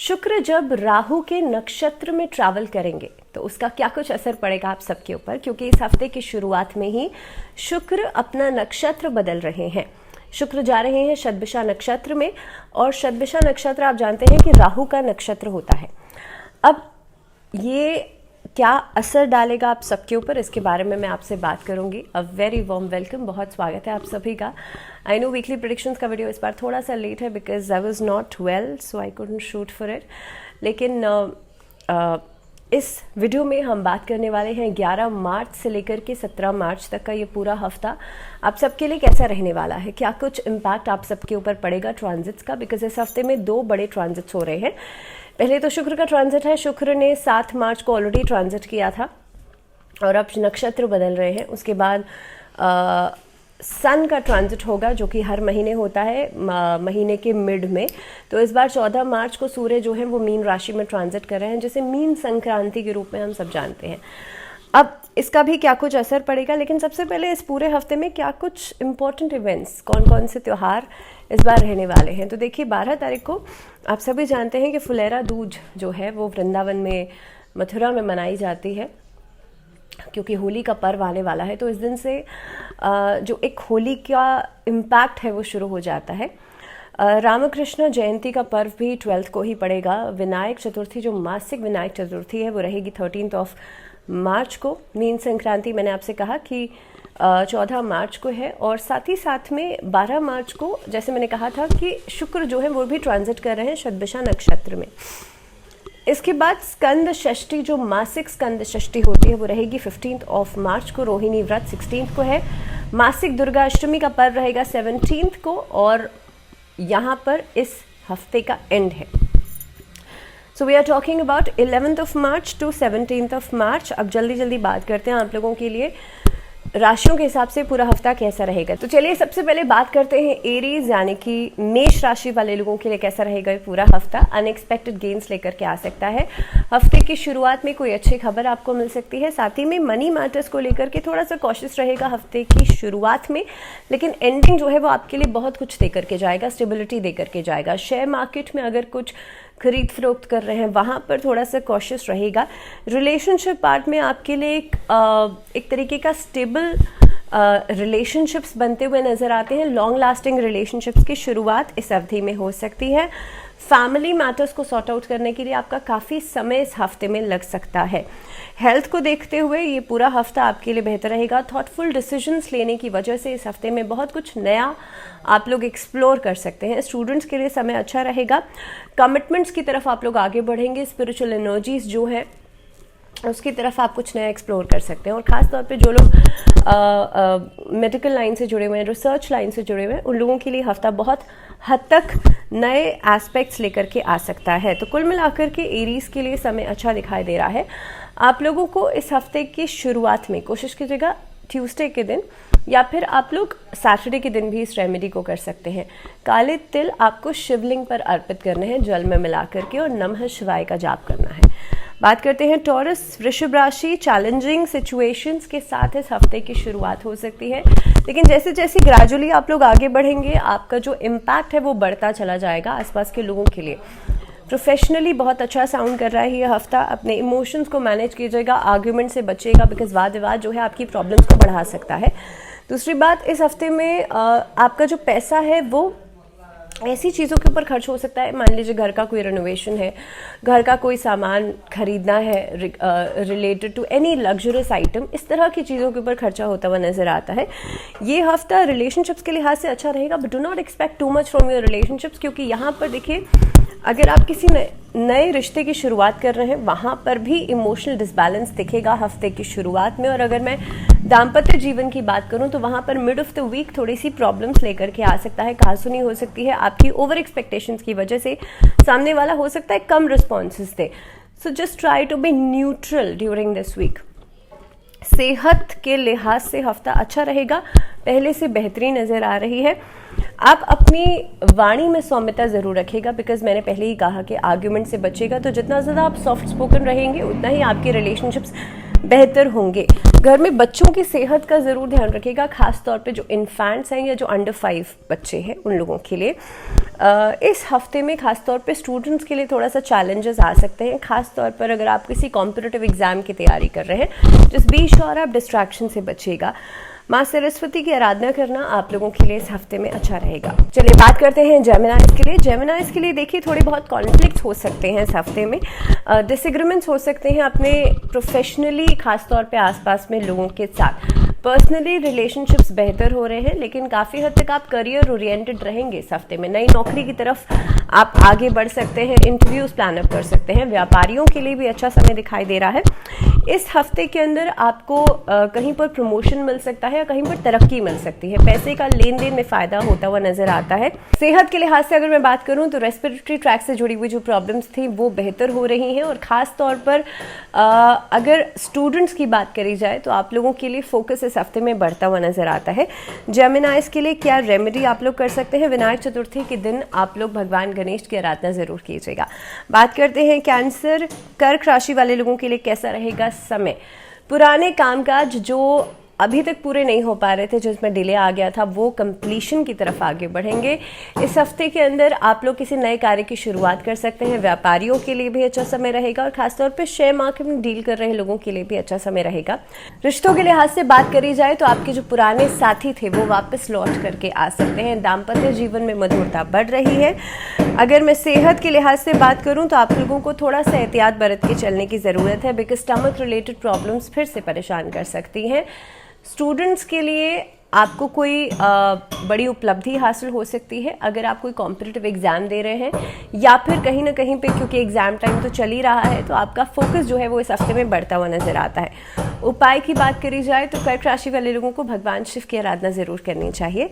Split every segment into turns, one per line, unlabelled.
शुक्र जब राहु के नक्षत्र में ट्रैवल करेंगे तो उसका क्या कुछ असर पड़ेगा आप सबके ऊपर, क्योंकि इस हफ्ते की शुरुआत में ही शुक्र अपना नक्षत्र बदल रहे हैं। शुक्र जा रहे हैं शतभिषा नक्षत्र में, और शतभिषा नक्षत्र आप जानते हैं कि राहु का नक्षत्र होता है। अब ये क्या असर डालेगा आप सबके ऊपर, इसके बारे में मैं आपसे बात करूंगी। अ वेरी वार्म वेलकम, बहुत स्वागत है आप सभी का। आई नो वीकली प्रेडिक्शंस का वीडियो इस बार थोड़ा सा लेट है because I was not well, so I couldn't shoot for it. लेकिन इस वीडियो में हम बात करने वाले हैं 11 मार्च से लेकर के 17 मार्च तक का ये पूरा हफ्ता आप सबके लिए कैसा रहने वाला है, क्या कुछ इम्पैक्ट आप सबके ऊपर पड़ेगा ट्रांजिट्स का। बिकॉज इस हफ्ते में 2 बड़े ट्रांजिट्स हो रहे हैं। पहले तो शुक्र का ट्रांजिट है, शुक्र ने 7 मार्च को ऑलरेडी ट्रांजिट किया था और अब नक्षत्र बदल रहे हैं। उसके बाद सन का ट्रांजिट होगा जो कि हर महीने होता है महीने के मिड में। तो इस बार 14 मार्च को सूर्य जो है वो मीन राशि में ट्रांजिट कर रहे हैं, जिसे मीन संक्रांति के रूप में हम सब जानते हैं। अब इसका भी क्या कुछ असर पड़ेगा, लेकिन सबसे पहले इस पूरे हफ्ते में क्या कुछ इम्पोर्टेंट इवेंट्स, कौन कौन से त्यौहार इस बार रहने वाले हैं। तो देखिए 12 तारीख को आप सभी जानते हैं कि फुलेरा दूज जो है वो वृंदावन में, मथुरा में मनाई जाती है, क्योंकि होली का पर्व आने वाला है। तो इस दिन से जो एक होली का इम्पैक्ट है वो शुरू हो जाता है। रामकृष्ण जयंती का पर्व भी 12 को ही पड़ेगा। विनायक चतुर्थी जो मासिक विनायक चतुर्थी है वो रहेगी 13 मार्च को। मीन संक्रांति मैंने आपसे कहा कि 14 मार्च को है, और साथ ही साथ में 12 मार्च को जैसे मैंने कहा था कि शुक्र जो है वो भी ट्रांजिट कर रहे हैं शतभिषा नक्षत्र में। इसके बाद स्कंद षष्ठी जो मासिक स्कंद षष्ठी होती है वो रहेगी 15 मार्च को। रोहिणी व्रत 16 को है। मासिक दुर्गा अष्टमी का पर्व रहेगा 17 को, और यहाँ पर इस हफ्ते का एंड है। So we are talking about 11 March to 17 March. अब जल्दी जल्दी बात करते हैं आप लोगों के लिए राशियों के हिसाब से पूरा हफ्ता कैसा रहेगा। तो चलिए सबसे पहले बात करते हैं एरीज यानी कि मेष राशि वाले लोगों के लिए कैसा रहेगा पूरा हफ्ता। अनएक्सपेक्टेड गेन्स लेकर के आ सकता है। हफ्ते की शुरुआत में कोई अच्छी खबर आपको मिल सकती है। साथ ही में मनी मैटर्स को लेकर के थोड़ा सा कॉशियस रहेगा हफ्ते की शुरुआत में, लेकिन एंडिंग जो है वो आपके लिए बहुत कुछ दे करके जाएगा, स्टेबिलिटी दे करके जाएगा। शेयर मार्केट में अगर कुछ खरीद फरोख्त कर रहे हैं वहाँ पर थोड़ा सा कॉशियस रहेगा। रिलेशनशिप पार्ट में आपके लिए एक तरीके का स्टेबल रिलेशनशिप्स बनते हुए नज़र आते हैं। लॉन्ग लास्टिंग रिलेशनशिप्स की शुरुआत इस अवधि में हो सकती है। फैमिली मैटर्स को सॉर्ट आउट करने के लिए आपका काफ़ी समय इस हफ्ते में लग सकता है। हेल्थ को देखते हुए ये पूरा हफ्ता आपके लिए बेहतर रहेगा। थॉटफुल डिसीजंस लेने की वजह से इस हफ्ते में बहुत कुछ नया आप लोग एक्सप्लोर कर सकते हैं। स्टूडेंट्स के लिए समय अच्छा रहेगा। कमिटमेंट्स की तरफ आप लोग आगे बढ़ेंगे। स्पिरिचुअल एनर्जीज जो है उसकी तरफ आप कुछ नया एक्सप्लोर कर सकते हैं। और ख़ास तौर पे जो लोग मेडिकल लाइन से जुड़े हुए हैं, रिसर्च लाइन से जुड़े हुए हैं, उन लोगों के लिए हफ्ता बहुत हद तक नए एस्पेक्ट्स लेकर के आ सकता है। तो कुल मिलाकर के एरीज के लिए समय अच्छा दिखाई दे रहा है। आप लोगों को इस हफ्ते की शुरुआत में कोशिश कीजिएगा ट्यूसडे के दिन या फिर आप लोग सैटरडे के दिन भी इस रेमेडी को कर सकते हैं। काले तिल आपको शिवलिंग पर अर्पित करने हैं जल में मिला करके, और नमः शिवाय का जाप करना है। बात करते हैं टॉरस वृषभ राशि। चैलेंजिंग सिचुएशंस के साथ इस हफ्ते की शुरुआत हो सकती है, लेकिन जैसे जैसे ग्रेजुअली आप लोग आगे बढ़ेंगे आपका जो इम्पैक्ट है वो बढ़ता चला जाएगा आसपास के लोगों के लिए। प्रोफेशनली बहुत अच्छा साउंड कर रहा है ये हफ्ता। अपने इमोशंस को मैनेज कीजिएगा, आर्ग्यूमेंट से बचिएगा, बिकॉज वाद विवाद जो है आपकी प्रॉब्लम्स को बढ़ा सकता है। दूसरी बात, इस हफ्ते में आपका जो पैसा है वो ऐसी चीज़ों के ऊपर खर्च हो सकता है। मान लीजिए घर का कोई रेनोवेशन है, घर का कोई सामान खरीदना है related to any luxurious item, इस तरह की चीज़ों के ऊपर खर्चा होता हुआ नजर आता है। ये हफ्ता रिलेशनशिप्स के लिहाज से अच्छा रहेगा, but do not expect too much from your relationships, क्योंकि यहाँ पर देखिए अगर आप किसी नए रिश्ते की शुरुआत कर रहे हैं वहाँ पर भी इमोशनल डिसबैलेंस दिखेगा हफ्ते की शुरुआत में। और अगर मैं दाम्पत्य जीवन की बात करूं तो वहाँ पर मिड ऑफ द वीक थोड़ी सी प्रॉब्लम्स लेकर के आ सकता है। कहासुनी हो सकती है आपकी ओवर एक्सपेक्टेशंस की वजह से। सामने वाला हो सकता है कम रिस्पॉन्सेस दे। So just try to be neutral during this week. सेहत के लिहाज से हफ्ता अच्छा रहेगा, पहले से बेहतरीन नजर आ रही है। आप अपनी वाणी में सौम्यता जरूर रखिएगा, बिकॉज मैंने पहले ही कहा कि आर्ग्यूमेंट से बचेगा। तो जितना ज़्यादा आप सॉफ्ट स्पोकन रहेंगे उतना ही आपके रिलेशनशिप्स बेहतर होंगे। घर में बच्चों की सेहत का ज़रूर ध्यान रखिएगा, खास तौर पे जो इन्फेंट्स हैं या जो अंडर 5 बच्चे हैं उन लोगों के लिए इस हफ्ते में खास तौर पे स्टूडेंट्स के लिए थोड़ा सा चैलेंजेस आ सकते हैं। खास तौर पर अगर आप किसी कॉम्पिटिटिव एग्जाम की तैयारी कर रहे हैं, जस्ट बी श्योर आप डिस्ट्रैक्शन से बचिएगा। माँ सरस्वती की आराधना करना आप लोगों के लिए इस हफ्ते में अच्छा रहेगा। चलिए बात करते हैं जेमिनाइज के लिए। जेमिनाइज के लिए देखिए थोड़े बहुत कॉन्फ्लिक्ट्स हो सकते हैं इस हफ्ते में, डिसएग्रीमेंट्स हो सकते हैं अपने प्रोफेशनली खास तौर पे आसपास में लोगों के साथ। पर्सनली रिलेशनशिप्स बेहतर हो रहे हैं, लेकिन काफ़ी हद तक आप करियर ओरिएंटेड रहेंगे इस हफ्ते में। नई नौकरी की तरफ आप आगे बढ़ सकते हैं, इंटरव्यूज प्लान अप कर सकते हैं। व्यापारियों के लिए भी अच्छा समय दिखाई दे रहा है। इस हफ्ते के अंदर आपको कहीं पर प्रमोशन मिल सकता है या कहीं पर तरक्की मिल सकती है। पैसे का लेन देन में फायदा होता हुआ नजर आता है। सेहत के लिहाज से अगर मैं बात करूं तो रेस्पिरेटरी ट्रैक से जुड़ी हुई जो प्रॉब्लम्स थी वो बेहतर हो रही हैं, और खास तौर पर अगर स्टूडेंट्स की बात करी जाए तो आप लोगों के लिए फोकस इस हफ्ते में बढ़ता हुआ नजर आता है। जेमिनाइज के लिए क्या रेमेडी आप लोग कर सकते हैं? विनायक चतुर्थी के दिन आप लोग भगवान गणेश की आराधना जरूर कीजिएगा। बात करते हैं कैंसर, कर्क राशि वाले लोगों के लिए कैसा रहेगा समय। पुराने कामकाज जो अभी तक पूरे नहीं हो पा रहे थे, जिसमें डिले आ गया था, वो कंप्लीशन की तरफ आगे बढ़ेंगे। इस हफ्ते के अंदर आप लोग किसी नए कार्य की शुरुआत कर सकते हैं। व्यापारियों के लिए भी अच्छा समय रहेगा, और खासतौर पे शेयर मार्केट में डील कर रहे लोगों के लिए भी अच्छा समय रहेगा। रिश्तों के लिहाज से बात करी जाए तो आपके जो पुराने साथी थे वो वापस लौट करके आ सकते हैं। दाम्पत्य जीवन में मधुरता बढ़ रही है। अगर मैं सेहत के लिहाज से बात करूं तो आप लोगों को थोड़ा सा एहतियात बरत के चलने की ज़रूरत है, बिकॉज स्टमक रिलेटेड प्रॉब्लम्स फिर से परेशान कर सकती हैं। स्टूडेंट्स के लिए आपको कोई बड़ी उपलब्धि हासिल हो सकती है अगर आप कोई कॉम्पिटिटिव एग्जाम दे रहे हैं, या फिर कहीं ना कहीं पे क्योंकि एग्जाम टाइम तो चल ही रहा है तो आपका फोकस जो है वो इस हफ्ते में बढ़ता हुआ नजर आता है। उपाय की बात करी जाए तो कर्क राशि वाले लोगों को भगवान शिव की आराधना जरूर करनी चाहिए।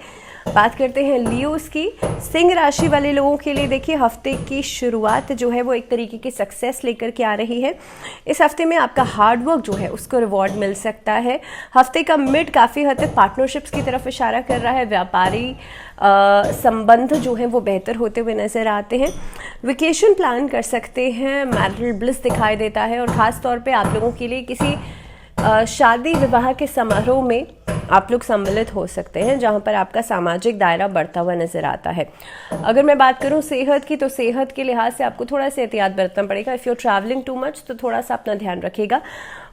बात करते हैं लियोस की। सिंह राशि वाले लोगों के लिए देखिए हफ्ते की शुरुआत जो है वो एक तरीके की सक्सेस लेकर के आ रही है। इस हफ्ते में आपका हार्डवर्क जो है उसको रिवॉर्ड मिल सकता है। हफ्ते का मिड काफ़ी हद तक पार्टनरशिप्स की तरफ इशारा कर रहा है। व्यापारी संबंध जो है वो बेहतर होते हुए नजर आते हैं। वेकेशन प्लान कर सकते हैं, मैरिटल ब्लिस दिखाई देता है, और ख़ास तौर पे आप लोगों के लिए किसी शादी विवाह के समारोह में आप लोग सम्मिलित हो सकते हैं, जहां पर आपका सामाजिक दायरा बढ़ता हुआ नजर आता है। अगर मैं बात करूं सेहत की, तो सेहत के लिहाज से आपको थोड़ा सा एहतियात बरतना पड़ेगा। If you are travelling too much तो थोड़ा सा अपना ध्यान रखिएगा।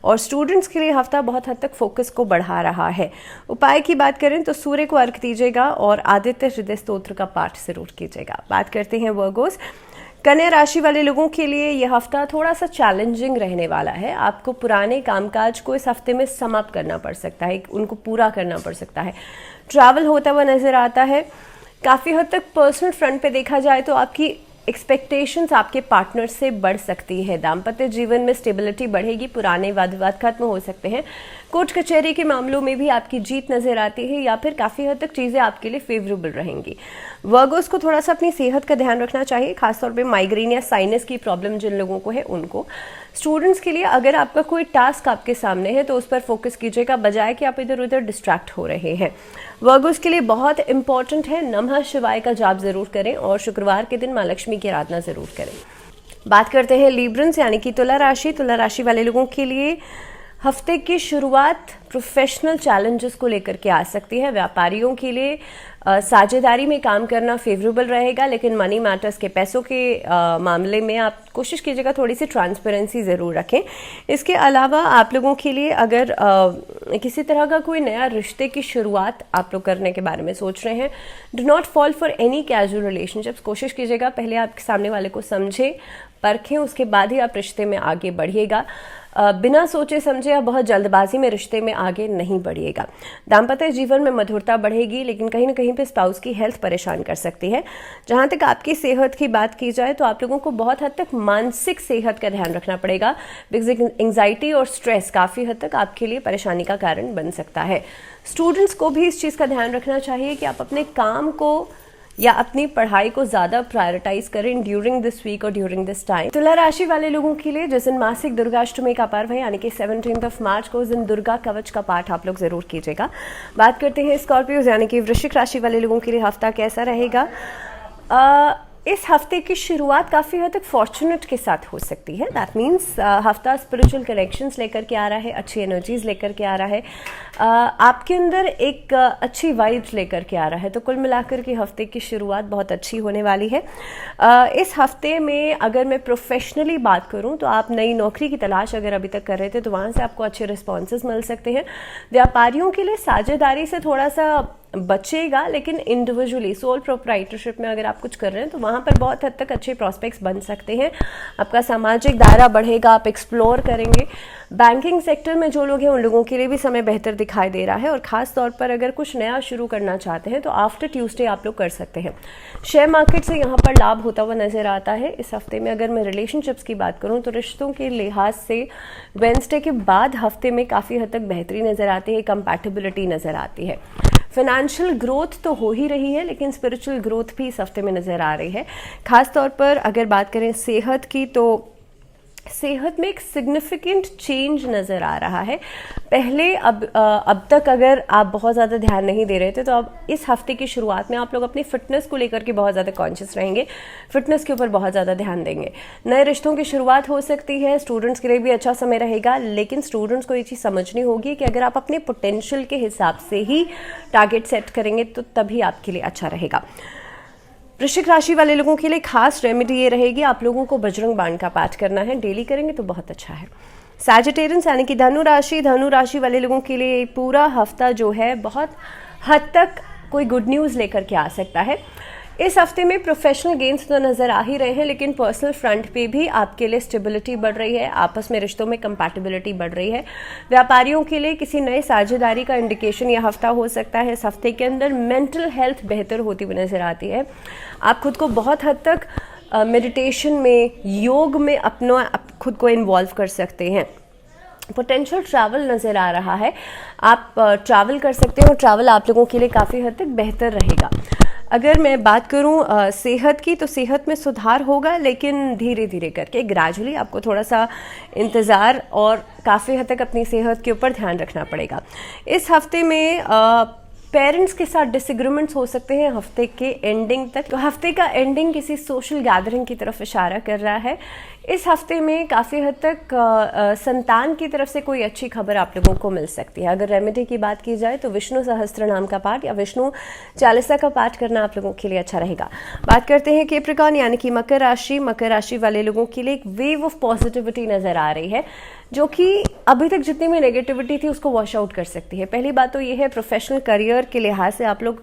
और स्टूडेंट्स के लिए हफ्ता बहुत हद तक फोकस को बढ़ा रहा है। उपाय की बात करें तो सूर्य को अर्घ दीजिएगा और आदित्य हृदय स्तोत्र का पाठ जरूर कीजिएगा। बात करते हैं वर्गोस। कन्या राशि वाले लोगों के लिए यह हफ्ता थोड़ा सा चैलेंजिंग रहने वाला है। आपको पुराने कामकाज को इस हफ्ते में समाप्त करना पड़ सकता है, उनको पूरा करना पड़ सकता है। ट्रैवल होता हुआ नजर आता है। काफ़ी हद तक पर्सनल फ्रंट पे देखा जाए तो आपकी एक्सपेक्टेशंस आपके पार्टनर से बढ़ सकती है। दाम्पत्य जीवन में स्टेबिलिटी बढ़ेगी, पुराने वाद विवाद खत्म हो सकते हैं। कोर्ट कचहरी के मामलों में भी आपकी जीत नजर आती है, या फिर काफ़ी हद तक चीज़ें आपके लिए फेवरेबल रहेंगी। वर्गोस को थोड़ा सा अपनी सेहत का ध्यान रखना चाहिए, खासतौर पे माइग्रेन या साइनस की प्रॉब्लम जिन लोगों को है उनको। स्टूडेंट्स के लिए अगर आपका कोई टास्क आपके सामने है तो उस पर फोकस कीजिएगा, बजाय कि आप इधर उधर डिस्ट्रैक्ट हो रहे हैं। वर्गोस के लिए बहुत इंपॉर्टेंट है नमः शिवाय का जाप जरूर करें, और शुक्रवार के दिन माँ लक्ष्मी की आराधना जरूर करें। बात करते हैं लिब्रंस यानी कि तुला राशि। तुला राशि वाले लोगों के लिए हफ्ते की शुरुआत प्रोफेशनल चैलेंजेस को लेकर के आ सकती है। व्यापारियों के लिए साझेदारी में काम करना फेवरेबल रहेगा, लेकिन मनी मैटर्स के पैसों के मामले में आप कोशिश कीजिएगा थोड़ी सी ट्रांसपेरेंसी ज़रूर रखें। इसके अलावा आप लोगों के लिए अगर किसी तरह का कोई नया रिश्ते की शुरुआत आप लोग करने के बारे में सोच रहे हैं, do not fall for any casual relationships. कोशिश कीजिएगा पहले आप सामने वाले को समझें, परखें, उसके बाद ही आप रिश्ते में आगे बढ़िएगा। बिना सोचे समझे या बहुत जल्दबाजी में रिश्ते में आगे नहीं बढ़िएगा। दाम्पत्य जीवन में मधुरता बढ़ेगी, लेकिन कहीं ना कहीं पे स्पाउस की हेल्थ परेशान कर सकती है। जहां तक आपकी सेहत की बात की जाए तो आप लोगों को बहुत हद तक मानसिक सेहत का ध्यान रखना पड़ेगा, बिकॉज एंग्जाइटी और स्ट्रेस काफ़ी हद तक आपके लिए परेशानी का कारण बन सकता है। स्टूडेंट्स को भी इस चीज़ का ध्यान रखना चाहिए कि आप अपने काम को या अपनी पढ़ाई को ज्यादा प्रायोरिटाइज करें ड्यूरिंग दिस वीक और ड्यूरिंग दिस टाइम। तुला राशि वाले लोगों के लिए जिस दिन मासिक दुर्गाष्टमी का पर्व है यानी कि 17 मार्च को, उस दिन दुर्गा कवच का पाठ आप लोग जरूर कीजिएगा। बात करते हैं स्कॉर्पियोज यानी कि वृश्चिक राशि वाले लोगों के लिए हफ्ता कैसा रहेगा। इस हफ्ते की शुरुआत काफ़ी हद तक फॉर्चुनेट के साथ हो सकती है। दैट मीन्स हफ्ता स्पिरिचुअल कनेक्शंस लेकर के आ रहा है, अच्छी एनर्जीज लेकर के आ रहा है, आपके अंदर एक अच्छी वाइब्स लेकर के आ रहा है। तो कुल मिलाकर के हफ्ते की शुरुआत बहुत अच्छी होने वाली है। इस हफ्ते में अगर मैं प्रोफेशनली बात करूं तो आप नई नौकरी की तलाश अगर अभी तक कर रहे थे तो वहाँ से आपको अच्छे रिस्पॉन्सेज मिल सकते हैं। व्यापारियों के लिए साझेदारी से थोड़ा सा बचेगा, लेकिन इंडिविजुअली सोल प्रोप्राइटरशिप में अगर आप कुछ कर रहे हैं तो वहाँ पर बहुत हद तक अच्छे प्रॉस्पेक्ट्स बन सकते हैं। आपका सामाजिक दायरा बढ़ेगा, आप एक्सप्लोर करेंगे। बैंकिंग सेक्टर में जो लोग हैं उन लोगों के लिए भी समय बेहतर दिखाई दे रहा है, और ख़ास तौर पर अगर कुछ नया शुरू करना चाहते हैं तो आफ्टर ट्यूसडे आप लोग कर सकते हैं। शेयर मार्केट से यहाँ पर लाभ होता हुआ नजर आता है इस हफ्ते में। अगर मैं रिलेशनशिप्स की बात करूँ तो रिश्तों के लिहाज से वेडनेसडे के बाद हफ्ते में काफ़ी हद तक बेहतरी नज़र आती है, कंपैटिबिलिटी नज़र आती है। फाइनेंशियल ग्रोथ तो हो ही रही है, लेकिन स्पिरिचुअल ग्रोथ भी इस हफ्ते में नज़र आ रही है। खास तौर पर अगर बात करें सेहत की तो सेहत में एक सिग्निफिकेंट चेंज नज़र आ रहा है। पहले अब तक अगर आप बहुत ज़्यादा ध्यान नहीं दे रहे थे तो अब इस हफ्ते की शुरुआत में आप लोग अपनी फिटनेस को लेकर के बहुत ज़्यादा कॉन्शियस रहेंगे, फिटनेस के ऊपर बहुत ज़्यादा ध्यान देंगे। नए रिश्तों की शुरुआत हो सकती है, स्टूडेंट्स के लिए भी अच्छा समय रहेगा, लेकिन स्टूडेंट्स को ये चीज़ समझनी होगी कि अगर आप अपने पोटेंशियल के हिसाब से ही टारगेट सेट करेंगे तो तभी आपके लिए अच्छा रहेगा। वृश्चिक राशि वाले लोगों के लिए खास रेमेडी ये रहेगी, आप लोगों को बजरंग बाण का पाठ करना है, डेली करेंगे तो बहुत अच्छा है। सैजिटेरियंस यानी कि धनु राशि वाले लोगों के लिए पूरा हफ्ता जो है बहुत हद तक कोई गुड न्यूज़ लेकर के आ सकता है। इस हफ्ते में प्रोफेशनल गेन्स तो नज़र आ ही रहे हैं, लेकिन पर्सनल फ्रंट पे भी आपके लिए स्टेबिलिटी बढ़ रही है, आपस में रिश्तों में कंपैटिबिलिटी बढ़ रही है। व्यापारियों के लिए किसी नए साझेदारी का इंडिकेशन यह हफ्ता हो सकता है। इस हफ्ते के अंदर मेंटल हेल्थ बेहतर होती हुई नज़र आती है। आप खुद को बहुत हद तक मेडिटेशन में, योग में खुद को इन्वॉल्व कर सकते हैं। पोटेंशियल ट्रैवल नज़र आ रहा है, आप ट्रैवल कर सकते हैं और ट्रैवल आप लोगों के लिए काफ़ी हद तक बेहतर रहेगा। अगर मैं बात करूं सेहत की तो सेहत में सुधार होगा, लेकिन धीरे धीरे करके ग्रेजुअली आपको थोड़ा सा इंतज़ार और काफ़ी हद तक अपनी सेहत के ऊपर ध्यान रखना पड़ेगा। इस हफ्ते में पेरेंट्स के साथ डिसएग्रीमेंट्स हो सकते हैं हफ्ते के एंडिंग तक। तो हफ्ते का एंडिंग किसी सोशल गैदरिंग की तरफ इशारा कर रहा है। इस हफ्ते में काफ़ी हद तक संतान की तरफ से कोई अच्छी खबर आप लोगों को मिल सकती है। अगर रेमेडी की बात की जाए तो विष्णु सहस्त्र नाम का पाठ या विष्णु चालीसा का पाठ करना आप लोगों के लिए अच्छा रहेगा। बात करते हैं कैप्रिकॉर्न यानी कि मकर राशि वाले लोगों के लिए एक वेव ऑफ पॉजिटिविटी नज़र आ रही है, जो कि अभी तक जितनी भी नेगेटिविटी थी उसको वॉश आउट कर सकती है। पहली बात तो ये है, प्रोफेशनल करियर के लिहाज से आप लोग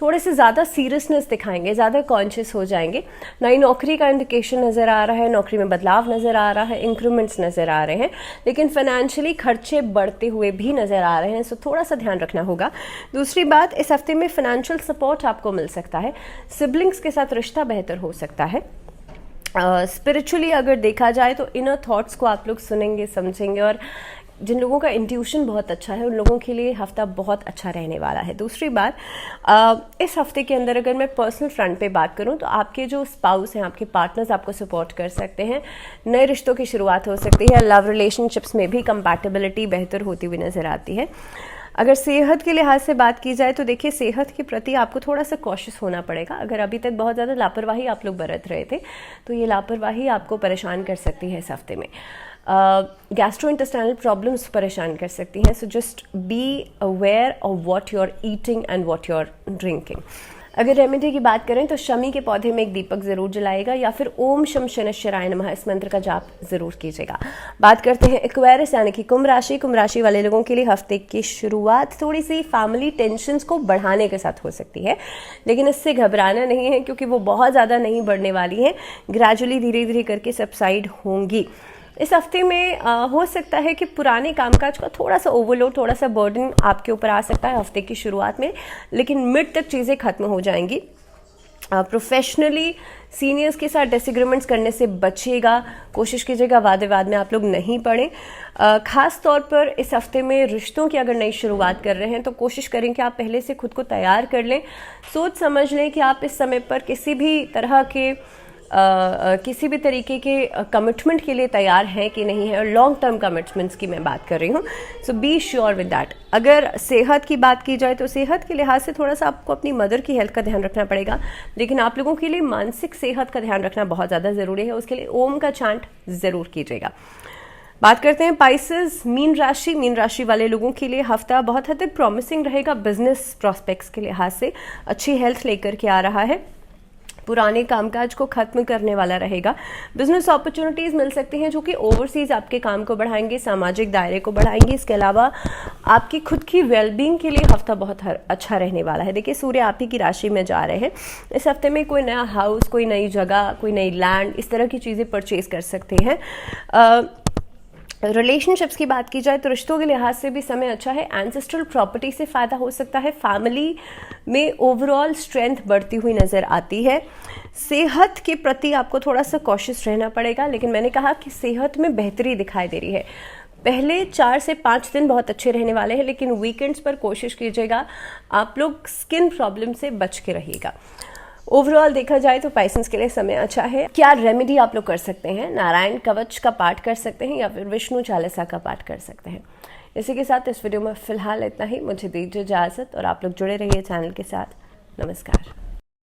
थोड़े से ज़्यादा सीरियसनेस दिखाएंगे, ज़्यादा कॉन्शियस हो जाएंगे। नई नौकरी का इंडिकेशन नज़र आ रहा है, नौकरी में बदलाव नज़र आ रहा है, इंक्रीमेंट्स नज़र आ रहे हैं, लेकिन फाइनेंशियली खर्चे बढ़ते हुए भी नज़र आ रहे हैं, सो थोड़ा सा ध्यान रखना होगा। दूसरी बात, इस हफ्ते में फाइनेंशियल सपोर्ट आपको मिल सकता है, सिबलिंग्स के साथ रिश्ता बेहतर हो सकता है। स्पिरिचुअली अगर देखा जाए तो इनर थॉट्स को आप लोग सुनेंगे, समझेंगे, और जिन लोगों का इंट्यूशन बहुत अच्छा है उन लोगों के लिए हफ्ता बहुत अच्छा रहने वाला है। दूसरी बात, इस हफ्ते के अंदर अगर मैं पर्सनल फ्रंट पे बात करूं तो आपके जो स्पाउस हैं, आपके पार्टनर्स आपको सपोर्ट कर सकते हैं, नए रिश्तों की शुरुआत हो सकती है। लव रिलेशनशिप्स में भी कंपैटिबिलिटी बेहतर होती हुई नज़र आती है। अगर सेहत के लिहाज से बात की जाए तो देखिए, सेहत के प्रति आपको थोड़ा सा कॉशियस होना पड़ेगा। अगर अभी तक बहुत ज़्यादा लापरवाही आप लोग बरत रहे थे तो ये लापरवाही आपको परेशान कर सकती है इस हफ्ते में। गैस्ट्रोइंटेस्टाइनल प्रॉब्लम्स परेशान कर सकती हैं, so just be aware of what you are eating and what you are drinking. अगर रेमेडी की बात करें तो शमी के पौधे में एक दीपक जरूर जलाएगा, या फिर ओम शम शनश्चराय नमः इस मंत्र का जाप जरूर कीजिएगा। बात करते हैं एक्वेरियस यानी कि कुंभ राशि वाले लोगों के लिए हफ्ते की शुरुआत थोड़ी सी फैमिली टेंशन्स को बढ़ाने के साथ हो सकती है, लेकिन इससे घबराना नहीं है क्योंकि वो बहुत ज़्यादा नहीं बढ़ने वाली है, ग्रेजुअली धीरे धीरे करके सबसाइड होंगी। इस हफ्ते में हो सकता है कि पुराने कामकाज का थोड़ा सा ओवरलोड, थोड़ा सा बर्डन आपके ऊपर आ सकता है हफ्ते की शुरुआत में, लेकिन मिड तक चीज़ें खत्म हो जाएंगी। प्रोफेशनली सीनियर्स के साथ डिसएग्रीमेंट्स करने से बचिएगा, कोशिश कीजिएगा वाद विवाद में आप लोग नहीं पड़ें। खास तौर पर इस हफ्ते में रिश्तों की अगर नई शुरुआत कर रहे हैं तो कोशिश करें कि आप पहले से खुद को तैयार कर लें, सोच समझ लें कि आप इस समय पर किसी भी तरह के किसी भी तरीके के कमिटमेंट के लिए तैयार हैं कि नहीं है, और लॉन्ग टर्म कमिटमेंट्स की मैं बात कर रही हूँ। सो बी श्योर विद दैट। अगर सेहत की बात की जाए तो सेहत के लिहाज से थोड़ा सा आपको अपनी मदर की हेल्थ का ध्यान रखना पड़ेगा, लेकिन आप लोगों के लिए मानसिक सेहत का ध्यान रखना बहुत ज़्यादा ज़रूरी है। उसके लिए ओम का चांट ज़रूर कीजिएगा। बात करते हैं पाइसेस, मीन राशि वाले लोगों के लिए हफ्ता बहुत हद तक प्रॉमिसिंग रहेगा। बिजनेस प्रॉस्पेक्ट्स के लिहाज से अच्छी हेल्थ लेकर के आ रहा है। पुराने कामकाज को खत्म करने वाला रहेगा। बिजनेस अपॉर्चुनिटीज मिल सकती हैं जो कि ओवरसीज आपके काम को बढ़ाएंगे, सामाजिक दायरे को बढ़ाएंगे। इसके अलावा आपकी खुद की वेलबींग के लिए हफ्ता बहुत अच्छा रहने वाला है। देखिए, सूर्य आप ही की राशि में जा रहे हैं। इस हफ्ते में कोई नया हाउस, कोई नई जगह, कोई नई लैंड, इस तरह की चीज़ें परचेज कर सकते हैं। रिलेशनशिप्स की बात की जाए तो रिश्तों के लिहाज से भी समय अच्छा है। एंसेस्ट्रल प्रॉपर्टी से फ़ायदा हो सकता है। फैमिली में ओवरऑल स्ट्रेंथ बढ़ती हुई नज़र आती है। सेहत के प्रति आपको थोड़ा सा कॉशियस रहना पड़ेगा, लेकिन मैंने कहा कि सेहत में बेहतरी दिखाई दे रही है। पहले 4 से 5 दिन बहुत अच्छे रहने वाले हैं, लेकिन वीकेंड्स पर कोशिश कीजिएगा आप लोग स्किन प्रॉब्लम से बच के रहिएगा। ओवरऑल देखा जाए तो पाइसेंस के लिए समय अच्छा है। क्या रेमेडी आप लोग कर सकते हैं? नारायण कवच का पाठ कर सकते हैं या फिर विष्णु चालीसा का पाठ कर सकते हैं। इसी के साथ इस वीडियो में फिलहाल इतना ही। मुझे दीजिए इजाजत और आप लोग जुड़े रहिए चैनल के साथ। नमस्कार।